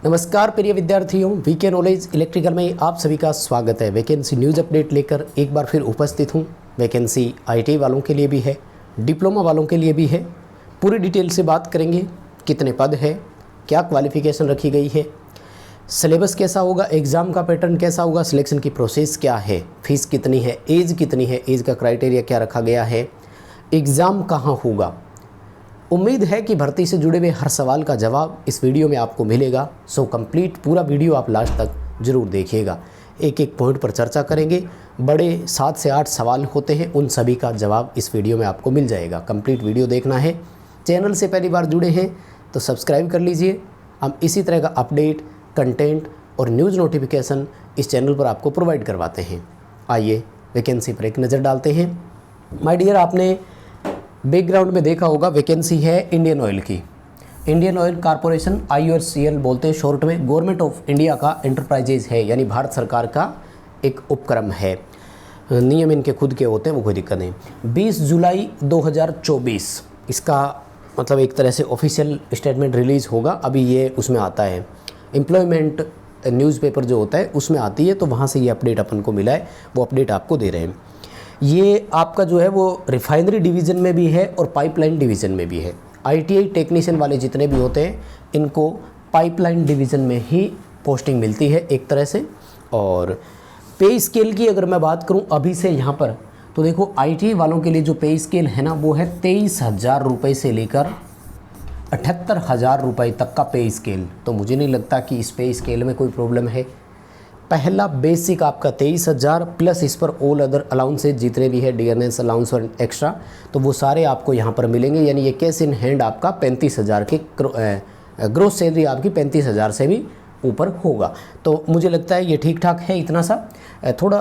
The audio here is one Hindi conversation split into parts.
नमस्कार प्रिय विद्यार्थियों, वीके नॉलेज इलेक्ट्रिकल में आप सभी का स्वागत है। वैकेंसी न्यूज़ अपडेट लेकर एक बार फिर उपस्थित हूँ। वैकेंसी आईटी वालों के लिए भी है, डिप्लोमा वालों के लिए भी है। पूरी डिटेल से बात करेंगे, कितने पद है, क्या क्वालिफ़िकेशन रखी गई है, सिलेबस कैसा होगा, एग्ज़ाम का पैटर्न कैसा होगा, सिलेक्शन की प्रोसेस क्या है, फ़ीस कितनी है, एज कितनी है, एज का क्राइटेरिया क्या रखा गया है, एग्ज़ाम कहाँ होगा। उम्मीद है कि भर्ती से जुड़े हुए हर सवाल का जवाब इस वीडियो में आपको मिलेगा। सो कंप्लीट पूरा वीडियो आप लास्ट तक ज़रूर देखिएगा। एक एक पॉइंट पर चर्चा करेंगे। बड़े 7 से 8 सवाल होते हैं, उन सभी का जवाब इस वीडियो में आपको मिल जाएगा। कंप्लीट वीडियो देखना है। चैनल से पहली बार जुड़े हैं तो सब्सक्राइब कर लीजिए। हम इसी तरह का अपडेट, कंटेंट और न्यूज़ नोटिफिकेशन इस चैनल पर आपको प्रोवाइड करवाते हैं। आइए वैकेंसी पर एक नज़र डालते हैं। माय डियर, आपने बैकग्राउंड में देखा होगा, वैकेंसी है इंडियन ऑयल की। इंडियन ऑयल कॉरपोरेशन, IOCL बोलते हैं शॉर्ट में, गवर्नमेंट ऑफ इंडिया का एंटरप्राइजेज है, यानी भारत सरकार का एक उपक्रम है। नियम इनके खुद के होते हैं, वो कोई दिक्कत नहीं। 20 जुलाई 2024 इसका मतलब एक तरह से ऑफिशियल स्टेटमेंट रिलीज़ होगा। अभी ये उसमें आता है, एम्प्लॉयमेंट न्यूज़पेपर जो होता है उसमें आती है, तो वहाँ से ये अपडेट अपन को मिला है, वो अपडेट आपको दे रहे हैं। ये आपका जो है वो रिफाइनरी डिवीज़न में भी है और पाइपलाइन डिवीज़न में भी है। ITI टेक्नीशियन वाले जितने भी होते हैं इनको पाइपलाइन डिवीज़न में ही पोस्टिंग मिलती है एक तरह से। और पे स्केल की अगर मैं बात करूं अभी से यहाँ पर, तो देखो ITI वालों के लिए जो पे स्केल है ना, वो है 23,000 रुपये से लेकर 78,000 रुपये तक का पे स्केल। तो मुझे नहीं लगता कि इस पे स्केल में कोई प्रॉब्लम है। पहला बेसिक आपका 23,000 प्लस इस पर ऑल अदर अलाउंसेज जितने भी है, डियरनेस अलाउंस और एक्स्ट्रा, तो वो सारे आपको यहाँ पर मिलेंगे। यानी ये कैश इन हैंड आपका 35,000 के ग्रोस सैलरी आपकी 35,000 से भी ऊपर होगा। तो मुझे लगता है ये ठीक ठाक है। इतना सा थोड़ा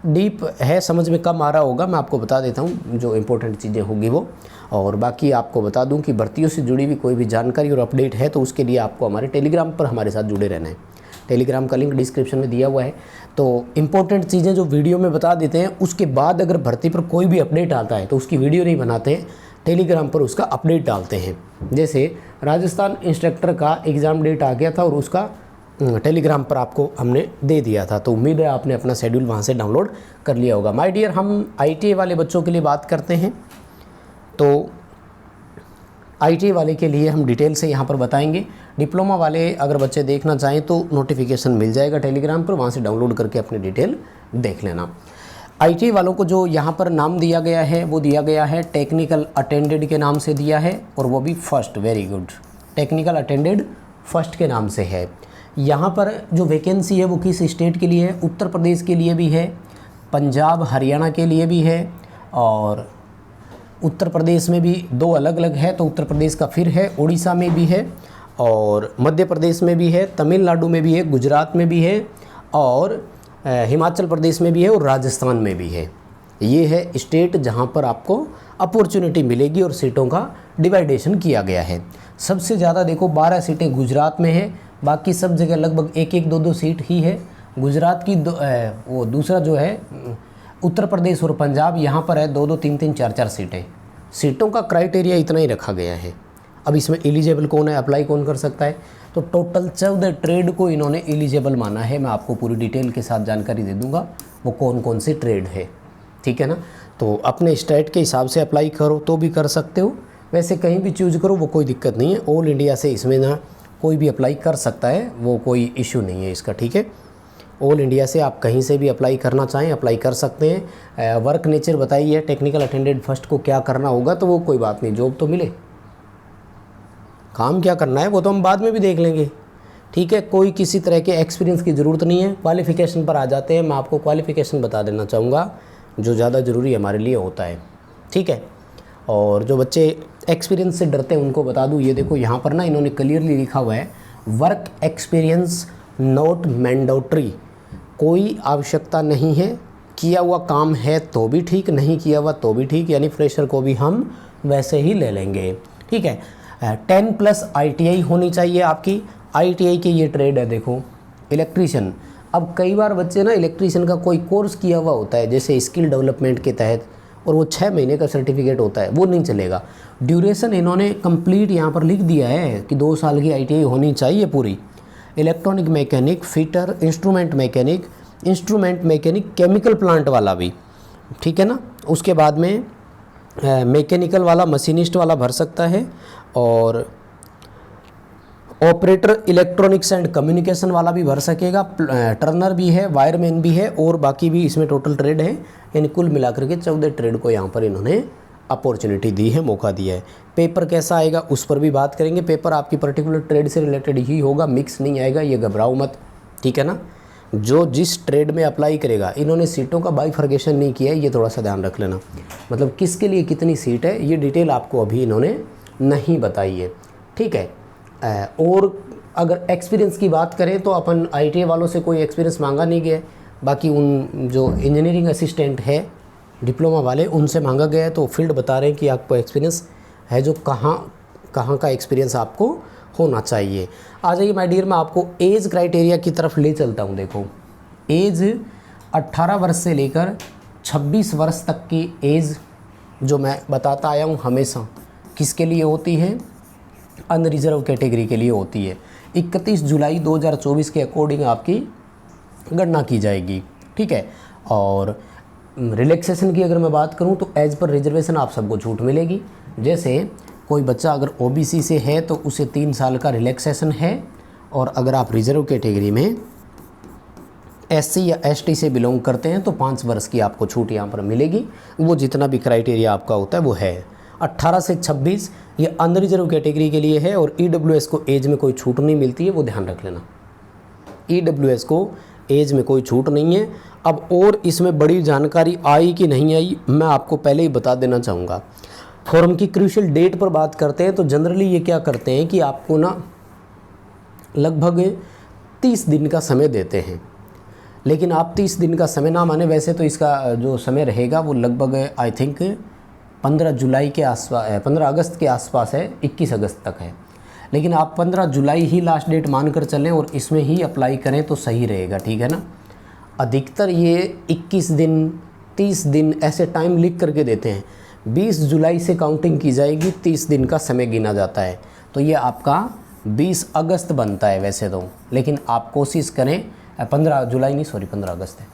डीप है, समझ में कम आ रहा होगा, मैं आपको बता देता हूँ जो इम्पोर्टेंट चीज़ें होगी वो। और बाकी आपको बता दूँ कि भर्तियों से जुड़ी हुई कोई भी जानकारी और अपडेट है तो उसके लिए आपको हमारे टेलीग्राम पर हमारे साथ जुड़े रहना है। टेलीग्राम का लिंक डिस्क्रिप्शन में दिया हुआ है। तो इम्पोर्टेंट चीज़ें जो वीडियो में बता देते हैं, उसके बाद अगर भर्ती पर कोई भी अपडेट आता है तो उसकी वीडियो नहीं बनाते हैं, टेलीग्राम पर उसका अपडेट डालते हैं। जैसे राजस्थान इंस्ट्रक्टर का एग्ज़ाम डेट आ गया था और उसका टेलीग्राम पर आपको हमने दे दिया था, तो उम्मीद है आपने अपना शेड्यूल वहाँ से डाउनलोड कर लिया होगा। माय डियर, हम ITI वाले बच्चों के लिए बात करते हैं। तो ITI वाले के लिए हम डिटेल से यहाँ पर बताएंगे। डिप्लोमा वाले अगर बच्चे देखना चाहें तो नोटिफिकेशन मिल जाएगा टेलीग्राम पर, वहाँ से डाउनलोड करके अपनी डिटेल देख लेना। ITI वालों को जो यहाँ पर नाम दिया गया है वो दिया गया है टेक्निकल अटेंडेड के नाम से दिया है, और वो भी first. Very good, technical attended first के नाम से है। यहाँ पर जो वैकेंसी है वो किस स्टेट के लिए है? उत्तर प्रदेश के लिए भी है, पंजाब हरियाणा के लिए भी है, और उत्तर प्रदेश में भी 2 अलग अलग है, तो उत्तर प्रदेश का फिर है, उड़ीसा में भी है, और मध्य प्रदेश में भी है, तमिलनाडु में भी है, गुजरात में भी है, और हिमाचल प्रदेश में भी है, और राजस्थान में भी है। ये है स्टेट जहां पर आपको अपॉर्चुनिटी मिलेगी और सीटों का डिवाइडेशन किया गया है। सबसे ज़्यादा देखो 12 सीटें गुजरात में है, बाकी सब जगह लगभग 1-1, 2-2 सीट ही है। गुजरात की वो दूसरा जो है उत्तर प्रदेश और पंजाब, यहाँ पर है 2-2, 3-3, 4-4 सीटें। सीटों का क्राइटेरिया इतना ही रखा गया है। अब इसमें एलिजिबल कौन है, अप्लाई कौन कर सकता है, तो टोटल 14 ट्रेड को इन्होंने एलिजिबल माना है। मैं आपको पूरी डिटेल के साथ जानकारी दे दूंगा वो कौन कौन से ट्रेड है, ठीक है ना। तो अपने स्टेट के हिसाब से अप्लाई करो तो भी कर सकते हो, वैसे कहीं भी चूज करो वो कोई दिक्कत नहीं है। ऑल इंडिया से इसमें ना कोई भी अप्लाई कर सकता है, वो कोई इशू नहीं है इसका, ठीक है। ऑल इंडिया से आप कहीं से भी अप्लाई करना चाहें अप्लाई कर सकते हैं। वर्क नेचर बताइए, टेक्निकल अटेंडेंट फर्स्ट को क्या करना होगा, तो वो कोई बात नहीं, जॉब तो मिले। काम क्या करना है वो तो हम बाद में भी देख लेंगे, ठीक है। कोई किसी तरह के एक्सपीरियंस की ज़रूरत नहीं है। क्वालिफ़िकेशन पर आ जाते हैं। मैं आपको क्वालिफ़िकेशन बता देना चाहूँगा जो ज़्यादा ज़रूरी हमारे लिए होता है, ठीक है। और जो बच्चे एक्सपीरियंस से डरते हैं उनको बता दूँ, ये देखो यहाँ पर ना इन्होंने क्लियरली लिखा हुआ है, वर्क एक्सपीरियंस नॉट मैंडेटरी। कोई आवश्यकता नहीं है, किया हुआ काम है तो भी ठीक, नहीं किया हुआ तो भी ठीक, यानी फ्रेशर को भी हम वैसे ही ले लेंगे, ठीक है। 10+ ITI होनी चाहिए आपकी। ITI की ये ट्रेड है, देखो इलेक्ट्रीशियन। अब कई बार बच्चे ना इलेक्ट्रीशियन का कोई कोर्स किया हुआ होता है जैसे स्किल डेवलपमेंट के तहत, और वो 6 महीने का सर्टिफिकेट होता है, वो नहीं चलेगा। ड्यूरेशन इन्होंने कंप्लीट यहाँ पर लिख दिया है कि 2 साल की ITI होनी चाहिए पूरी। Electronic mechanic, fitter, instrument mechanic, chemical plant वाला भी, ठीक है ना। उसके बाद में मैकेनिकल वाला, मशीनिस्ट वाला भर सकता है, और ऑपरेटर इलेक्ट्रॉनिक्स एंड कम्युनिकेशन वाला भी भर सकेगा, टर्नर भी है, वायरमैन भी है, और बाकी भी इसमें टोटल ट्रेड है। यानी कुल मिलाकर के 14 ट्रेड को यहाँ पर इन्होंने अपॉर्चुनिटी दी है, मौका दिया है। पेपर कैसा आएगा उस पर भी बात करेंगे। पेपर आपकी पर्टिकुलर ट्रेड से रिलेटेड ही होगा, मिक्स नहीं आएगा, ये घबराओ मत, ठीक है ना। जो जिस ट्रेड में अप्लाई करेगा, इन्होंने सीटों का बाइफर्केशन नहीं किया है, ये थोड़ा सा ध्यान रख लेना। मतलब किसके लिए कितनी सीट है, ये डिटेल आपको अभी इन्होंने नहीं बताई है, ठीक है। और अगर एक्सपीरियंस की बात करें तो अपन ITA वालों से कोई एक्सपीरियंस मांगा नहीं गया है। बाकी उन जो इंजीनियरिंग असिस्टेंट है डिप्लोमा वाले, उनसे मांगा गया है, तो फील्ड बता रहे हैं कि आपको एक्सपीरियंस है, जो कहाँ का एक्सपीरियंस आपको होना चाहिए। आ जाइए माय डियर, मैं आपको एज क्राइटेरिया की तरफ ले चलता हूँ। देखो, एज 18 वर्ष से लेकर 26 वर्ष तक की एज जो मैं बताता आया हूँ हमेशा, किसके लिए होती है, अनरिजर्व कैटेगरी के लिए होती है। 31 जुलाई 2024 के अकॉर्डिंग आपकी गणना की जाएगी, ठीक है। और रिलैक्सेशन की अगर मैं बात करूं तो एज पर रिजर्वेशन आप सबको छूट मिलेगी। जैसे कोई बच्चा अगर OBC से है तो उसे 3 साल का रिलैक्सेशन है, और अगर आप रिजर्व कैटेगरी में SC या ST से बिलोंग करते हैं तो 5 वर्ष की आपको छूट यहाँ पर मिलेगी। वो जितना भी क्राइटेरिया आपका होता है वो है। 18 से 26 ये अनरिजर्व कैटेगरी के लिए है, और EWS को एज में कोई छूट नहीं मिलती है, वो ध्यान रख लेना। EWS को एज में कोई छूट नहीं है। अब और इसमें बड़ी जानकारी आई कि नहीं आई, मैं आपको पहले ही बता देना चाहूँगा। फॉर्म की क्रूशियल डेट पर बात करते हैं तो जनरली ये क्या करते हैं कि आपको ना लगभग 30 दिन का समय देते हैं, लेकिन आप 30 दिन का समय ना माने, वैसे तो इसका जो समय रहेगा वो लगभग आई थिंक 15 जुलाई के आसपास, 15 अगस्त के आसपास है, 21 अगस्त तक है। लेकिन आप 15 जुलाई ही लास्ट डेट मानकर चलें और इसमें ही अप्लाई करें तो सही रहेगा, ठीक है ना। अधिकतर ये 21 दिन 30 दिन ऐसे टाइम लिख करके देते हैं। 20 जुलाई से काउंटिंग की जाएगी, 30 दिन का समय गिना जाता है, तो ये आपका 20 अगस्त बनता है वैसे तो। लेकिन आप कोशिश करें 15 जुलाई नहीं, सॉरी 15 अगस्त है,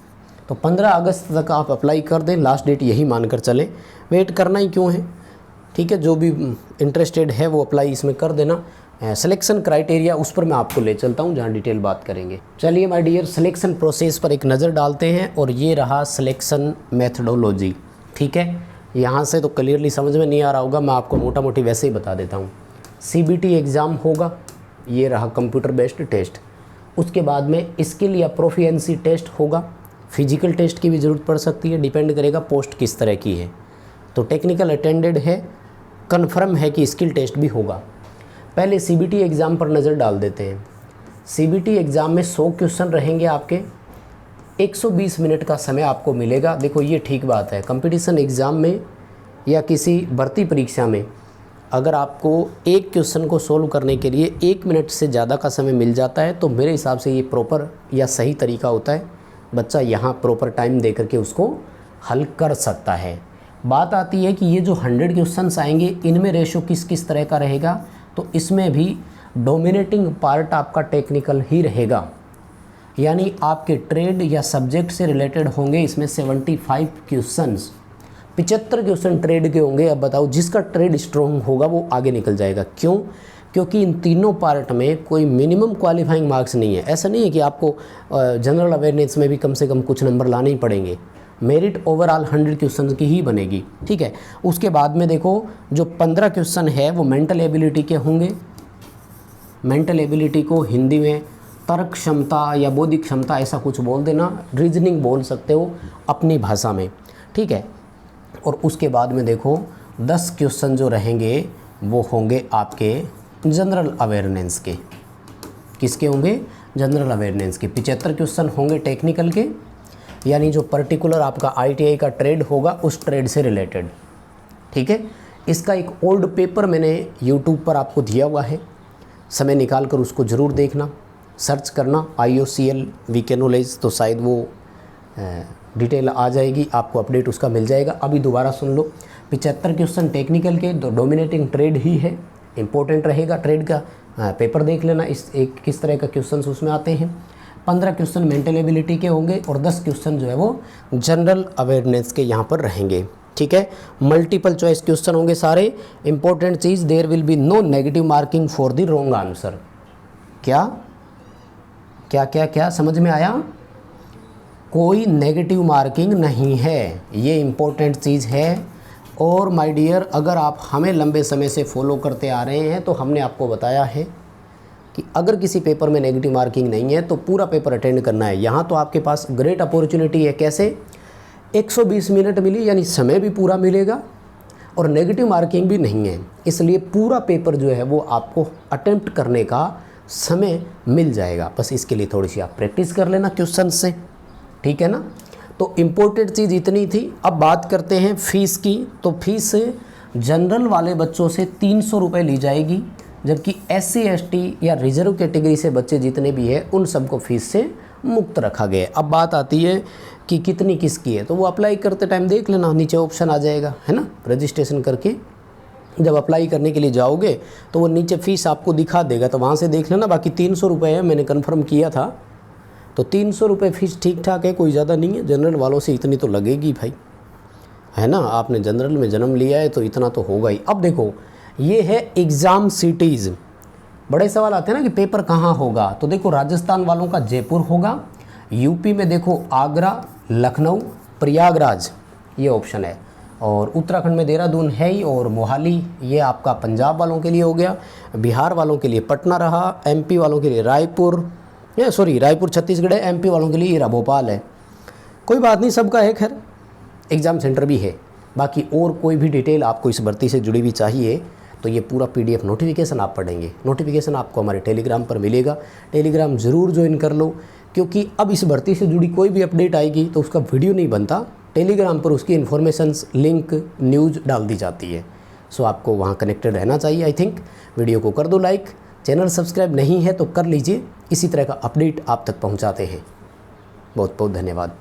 तो 15 अगस्त तक आप अप्लाई कर दें, लास्ट डेट यही मानकर चलें। वेट करना ही क्यों है, ठीक है। जो भी इंटरेस्टेड है वो अप्लाई इसमें कर देना। सिलेक्शन क्राइटेरिया उस पर मैं आपको ले चलता हूँ जहाँ डिटेल बात करेंगे। चलिए माय डियर, सिलेक्शन प्रोसेस पर एक नज़र डालते हैं, और ये रहा सिलेक्शन मेथडोलॉजी, ठीक है। यहाँ से तो क्लियरली समझ में नहीं आ रहा होगा, मैं आपको मोटा मोटी वैसे ही बता देता हूँ। CBT एग्ज़ाम होगा, ये रहा कंप्यूटर बेस्ड टेस्ट। उसके बाद में स्किल या प्रोफिशिएंसी टेस्ट होगा। फिजिकल टेस्ट की भी ज़रूरत पड़ सकती है, डिपेंड करेगा पोस्ट किस तरह की है। तो टेक्निकल अटेंडेड है, कन्फर्म है कि स्किल टेस्ट भी होगा। पहले CBT एग्ज़ाम पर नज़र डाल देते हैं। CBT एग्ज़ाम में 100 क्वेश्चन रहेंगे आपके, 120 मिनट का समय आपको मिलेगा। देखो ये ठीक बात है, कंपटीशन एग्ज़ाम में या किसी भर्ती परीक्षा में अगर आपको एक क्वेश्चन को सोल्व करने के लिए 1 मिनट से ज़्यादा का समय मिल जाता है तो मेरे हिसाब से ये प्रॉपर या सही तरीका होता है। बच्चा यहाँ प्रॉपर टाइम दे करके उसको हल कर सकता है। बात आती है कि ये जो 100 क्वेश्चंस आएंगे, इनमें रेशो किस किस तरह का रहेगा, तो इसमें भी डोमिनेटिंग पार्ट आपका टेक्निकल ही रहेगा, यानी आपके ट्रेड या सब्जेक्ट से रिलेटेड होंगे। इसमें 75 क्वेश्चंस, 75 क्वेश्चन ट्रेड के होंगे। अब बताओ, जिसका ट्रेड स्ट्रॉन्ग होगा वो आगे निकल जाएगा। क्यों? क्योंकि इन तीनों पार्ट में कोई मिनिमम क्वालिफाइंग मार्क्स नहीं है। ऐसा नहीं है कि आपको जनरल अवेयरनेस में भी कम से कम कुछ नंबर लाने ही पड़ेंगे। मेरिट ओवरऑल 100 क्वेश्चन की ही बनेगी, ठीक है। उसके बाद में देखो, जो 15 क्वेश्चन है वो मेंटल एबिलिटी के होंगे। मेंटल एबिलिटी को हिंदी में तर्क क्षमता या बौद्धिक क्षमता ऐसा कुछ बोल देना, रीजनिंग बोल सकते हो अपनी भाषा में, ठीक है। और उसके बाद में देखो 10 क्वेश्चन जो रहेंगे वो होंगे आपके जनरल अवेयरनेस के। किसके होंगे? जनरल अवेयरनेस के। 75 क्वेश्चन होंगे टेक्निकल के, यानी जो पर्टिकुलर आपका ITI का ट्रेड होगा उस ट्रेड से रिलेटेड, ठीक है। इसका एक ओल्ड पेपर मैंने YouTube पर आपको दिया हुआ है, समय निकाल कर उसको ज़रूर देखना, सर्च करना IOCL वीके नॉलेज, तो शायद वो डिटेल आ जाएगी, आपको अपडेट उसका मिल जाएगा। अभी दोबारा सुन लो, 75 क्वेश्चन टेक्निकल के, डोमिनेटिंग ट्रेड ही है, इंपॉर्टेंट रहेगा ट्रेड का पेपर देख लेना इस एक किस तरह का क्वेश्चंस उसमें आते हैं। 15 क्वेश्चन मेंटल एबिलिटी के होंगे और 10 क्वेश्चन जो है वो जनरल अवेयरनेस के यहाँ पर रहेंगे, ठीक है। मल्टीपल चॉइस क्वेश्चन होंगे सारे। इंपॉर्टेंट चीज़, there will be no negative marking for the wrong answer. क्या क्या क्या क्या समझ में आया? कोई नेगेटिव मार्किंग नहीं है, ये इम्पोर्टेंट चीज़ है। और माय डियर, अगर आप हमें लंबे समय से फॉलो करते आ रहे हैं तो हमने आपको बताया है कि अगर किसी पेपर में नेगेटिव मार्किंग नहीं है तो पूरा पेपर अटेंड करना है। यहाँ तो आपके पास ग्रेट अपॉर्चुनिटी है। कैसे? 120 मिनट मिली, यानी समय भी पूरा मिलेगा और नेगेटिव मार्किंग भी नहीं है, इसलिए पूरा पेपर जो है वो आपको अटेम्प्ट करने का समय मिल जाएगा। बस इसके लिए थोड़ी सी आप प्रैक्टिस कर लेना क्वेश्चन से, ठीक है ना। तो इम्पोर्टेंट चीज़ इतनी थी। अब बात करते हैं फ़ीस की। तो फीस जनरल वाले बच्चों से 300 रुपये ली जाएगी, जबकि SC ST या रिजर्व कैटेगरी से बच्चे जितने भी हैं उन सबको फ़ीस से मुक्त रखा गया है। अब बात आती है कि कितनी किसकी है, तो वो अप्लाई करते टाइम देख लेना, नीचे ऑप्शन आ जाएगा, है ना। रजिस्ट्रेशन करके जब अप्लाई करने के लिए जाओगे तो वो नीचे फ़ीस आपको दिखा देगा, तो वहाँ से देख लेना। बाकी 300 रुपये है, मैंने कन्फर्म किया था, तो 300 रुपये फ़ीस ठीक ठाक है, कोई ज़्यादा नहीं है। जनरल वालों से इतनी तो लगेगी भाई, है ना। आपने जनरल में जन्म लिया है तो इतना तो होगा ही। अब देखो, ये है एग्ज़ाम सिटीज़। बड़े सवाल आते हैं ना कि पेपर कहाँ होगा, तो देखो राजस्थान वालों का जयपुर होगा, यूपी में देखो आगरा, लखनऊ, प्रयागराज, ये ऑप्शन है, और उत्तराखंड में देहरादून है ही, और मोहाली, ये आपका पंजाब वालों के लिए हो गया। बिहार वालों के लिए पटना रहा, MP वालों के लिए रायपुर, रायपुर छत्तीसगढ़ है, MP वालों के लिए ये भोपाल है। कोई बात नहीं, सबका है, खैर एग्ज़ाम सेंटर भी है। बाकी और कोई भी डिटेल आपको इस भर्ती से जुड़ी हुई चाहिए तो ये पूरा PDF नोटिफिकेशन आप पढ़ेंगे। नोटिफिकेशन आपको हमारे टेलीग्राम पर मिलेगा, टेलीग्राम ज़रूर ज्वाइन कर लो, क्योंकि अब इस भर्ती से जुड़ी कोई भी अपडेट आएगी तो उसका वीडियो नहीं बनता, टेलीग्राम पर उसकी इन्फॉर्मेशंस, लिंक, न्यूज़ डाल दी जाती है। सो आपको वहाँ कनेक्टेड रहना चाहिए। आई थिंक वीडियो को कर दो लाइक, चैनल सब्सक्राइब नहीं है तो कर लीजिए, इसी तरह का अपडेट आप तक पहुँचाते हैं। बहुत बहुत धन्यवाद।